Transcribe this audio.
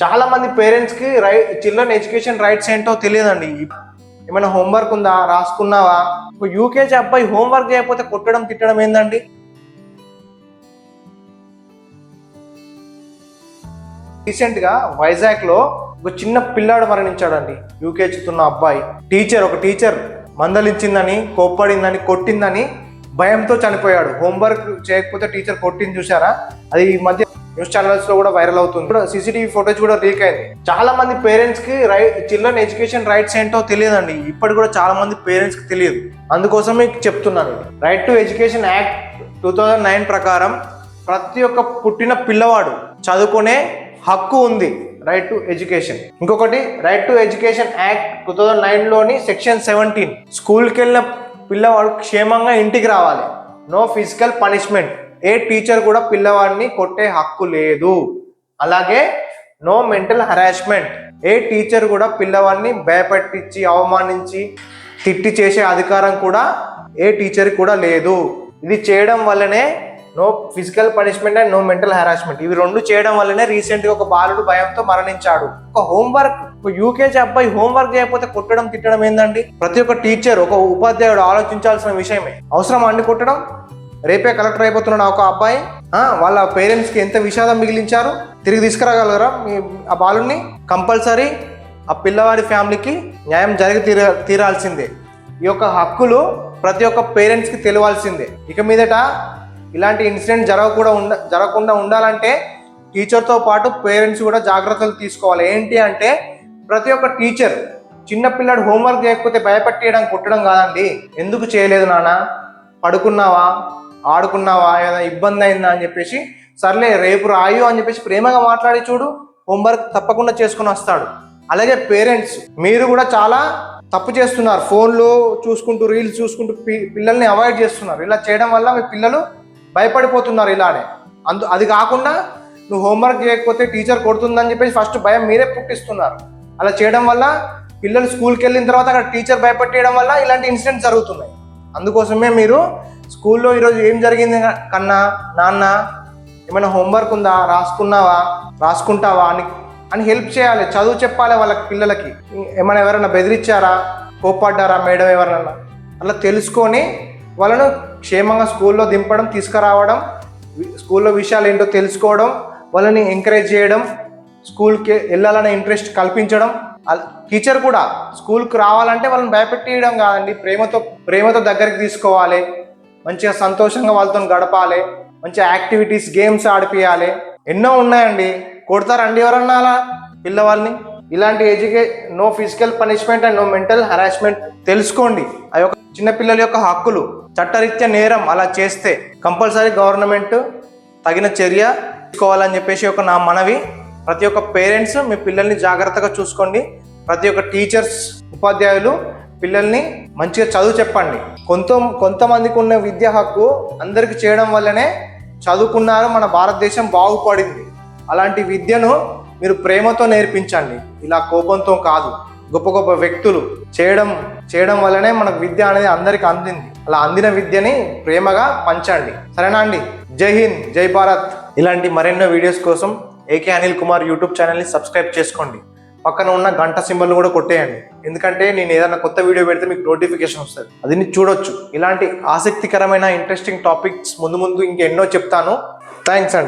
చాలా మంది పేరెంట్స్ కి చిల్డ్రన్ ఎడ్యుకేషన్ రైట్స్ ఏంటో తెలియదండి. ఏమైనా హోంవర్క్ ఉందా, రాసుకున్నావా? యూకేజీ అబ్బాయి హోంవర్క్ చేయకపోతే కొట్టడం తిట్టడం ఏందండి? రీసెంట్ గా వైజాగ్ లో ఒక చిన్న పిల్లాడు మరణించాడండి. యూకేజీ ఉన్న అబ్బాయి. ఒక టీచర్ మందలించిందని, కోప్పడిందని, కొట్టిందని భయంతో చనిపోయాడు. హోంవర్క్ చేయకపోతే టీచర్ కొట్టింది చూసారా? అది ఈ మధ్య న్యూస్ ఛానల్స్ లో కూడా వైరల్ అవుతుంది. సీసీటీవీ ఫోటోస్ కూడా లీక్ అయింది. చాలా మంది పేరెంట్స్ కి చిల్డ్రన్ ఎడ్యుకేషన్ రైట్స్ ఏంటో తెలియదండి. ఇప్పటి కూడా చాలా మంది పేరెంట్స్ కి తెలియదు. అందుకోసం మీకు చెప్తున్నాను. రైట్ టు ఎడ్యుకేషన్ యాక్ట్ 2009 ప్రకారం ప్రతి ఒక్క పుట్టిన పిల్లవాడు చదువుకునే హక్కు ఉంది. Right to education. ఇంకొకటి రైట్ టు ఎడ్యుకేషన్ యాక్ట్ 2009లోని సెక్షన్ 17 స్కూల్కి వెళ్ళిన పిల్లవాడు క్షేమంగా ఇంటికి రావాలి. No physical punishment. ఏ టీచర్ కూడా పిల్లవాడిని కొట్టే హక్కు లేదు. అలాగే నో మెంటల్ హరాస్మెంట్. ఏ టీచర్ కూడా పిల్లవాడిని భయపెట్టించి, అవమానించి, తిట్టి చేసే అధికారం కూడా ఏ టీచర్ కూడా లేదు. ఇది చేయడం వల్లనే no physical punishment and no mental harassment. ఇవి రెండు చేయడం వల్లనే రీసెంట్ గా ఒక బాలుడు భయంతో మరణించాడు. ఒక యూకేజీ అబ్బాయి హోంవర్క్ చేయకపోతే కొట్టడం తిట్టడం ఏందండి? ప్రతి ఒక్క టీచర్, ఒక ఉపాధ్యాయుడు ఆలోచించాల్సిన విషయమే. అవసరం అండి కొట్టడం? రేపే కలెక్టర్ అయిపోతున్నాడు ఒక అబ్బాయి. వాళ్ళ పేరెంట్స్ కి ఎంత విషాదం మిగిలించారు. తిరిగి తీసుకురాగలరా ఆ బాలుని? కంపల్సరీ ఆ పిల్లవాడి ఫ్యామిలీకి న్యాయం జరిగి తీరాల్సిందే. ఈ యొక్క హక్కులు ప్రతి ఒక్క పేరెంట్స్ కి తెలియాల్సిందే. ఇక మీదట ఇలాంటి ఇన్సిడెంట్ జరగకుండా ఉండాలంటే టీచర్తో పాటు పేరెంట్స్ కూడా జాగ్రత్తలు తీసుకోవాలి. ఏంటి అంటే ప్రతి ఒక్క టీచర్ చిన్న పిల్లాడు హోంవర్క్ చేయకపోతే భయపెట్టేయడం, కొట్టడం కాదండి. ఎందుకు చేయలేదు నాన్న, పడుకున్నావా, ఆడుకున్నావా, ఏదైనా ఇబ్బంది అయిందా అని చెప్పేసి, సర్లే రేపు రాయు అని చెప్పేసి ప్రేమగా మాట్లాడి చూడు, హోంవర్క్ తప్పకుండా చేసుకుని వస్తాడు. అలాగే పేరెంట్స్ మీరు కూడా చాలా తప్పు చేస్తున్నారు. ఫోన్లు చూసుకుంటూ, రీల్స్ చూసుకుంటూ పిల్లల్ని అవాయిడ్ చేస్తున్నారు. ఇలా చేయడం వల్ల మీ పిల్లలు భయపడిపోతున్నారు. ఇలానే అది కాకుండా నువ్వు హోంవర్క్ చేయకపోతే టీచర్ కొడుతుందని చెప్పేసి ఫస్ట్ భయం మీరే పుట్టిస్తున్నారు. అలా చేయడం వల్ల పిల్లలు స్కూల్కి వెళ్ళిన తర్వాత అక్కడ టీచర్ భయపెట్టేయడం వల్ల ఇలాంటి ఇన్సిడెంట్స్ జరుగుతున్నాయి. అందుకోసమే మీరు స్కూల్లో ఈరోజు ఏం జరిగింది కన్నా, నాన్న ఏమైనా హోంవర్క్ ఉందా, రాసుకున్నావా, రాసుకుంటావా అని హెల్ప్ చేయాలి. చదువు చెప్పాలి వాళ్ళకి, పిల్లలకి. ఏమైనా ఎవరైనా బెదిరించారా, కోప్పడ్డారా మేడం ఎవరైనా, అలా తెలుసుకొని వాళ్ళను క్షేమంగా స్కూల్లో దింపడం, తీసుకురావడం, స్కూల్లో విషయాలు ఏంటో తెలుసుకోవడం, వాళ్ళని ఎంకరేజ్ చేయడం, స్కూల్కి వెళ్ళాలనే ఇంట్రెస్ట్ కల్పించడం. టీచర్ కూడా స్కూల్కి రావాలంటే వాళ్ళని భయపెట్టేయడం కాదండి, ప్రేమతో దగ్గరికి తీసుకోవాలి. మంచిగా సంతోషంగా వాళ్ళతో గడపాలి. మంచిగా యాక్టివిటీస్, గేమ్స్ ఆడిపియాలి. ఎన్నో ఉన్నాయండి. కొడతారండి ఎవరన్నా అలా పిల్లవాళ్ళని? ఇలాంటి no physical punishment and no mental harassment తెలుసుకోండి. ఆ యొక్క చిన్నపిల్లల యొక్క హక్కులు. చట్టరీత్యా నేరం అలా చేస్తే కంపల్సరీ గవర్నమెంట్ తగిన చర్య తీసుకోవాలని చెప్పేసి నా మనవి. ప్రతి ఒక్క పేరెంట్స్ మీ పిల్లల్ని జాగ్రత్తగా చూసుకోండి. ప్రతి ఒక్క టీచర్స్, ఉపాధ్యాయులు పిల్లల్ని మంచిగా చదువు చెప్పండి. కొంతమందికి ఉన్న విద్యా హక్కు అందరికి చేయడం వల్లనే చదువుకున్నారు, మన భారతదేశం బాగుపడింది. అలాంటి విద్యను మీరు ప్రేమతో నేర్పించండి, ఇలా కోపంతో కాదు. గొప్ప గొప్ప వ్యక్తులు చేయడం వల్లనే మనకు విద్య అనేది అందరికి అందింది. అలా అందిన విద్యని ప్రేమగా పంచండి. సరేనా అండి? జై హింద్, జై భారత్. ఇలాంటి మరెన్నో వీడియోస్ కోసం ఏకే అనిల్ కుమార్ యూట్యూబ్ ఛానల్ని సబ్స్క్రైబ్ చేసుకోండి. పక్కన ఉన్న గంట సింబల్ని కూడా కొట్టేయండి. ఎందుకంటే నేను ఏదైనా కొత్త వీడియో పెడితే మీకు నోటిఫికేషన్ వస్తుంది, అది చూడొచ్చు. ఇలాంటి ఆసక్తికరమైన ఇంట్రెస్టింగ్ టాపిక్స్ ముందు ఇంకెన్నో చెప్తాను. థ్యాంక్స్ అండి.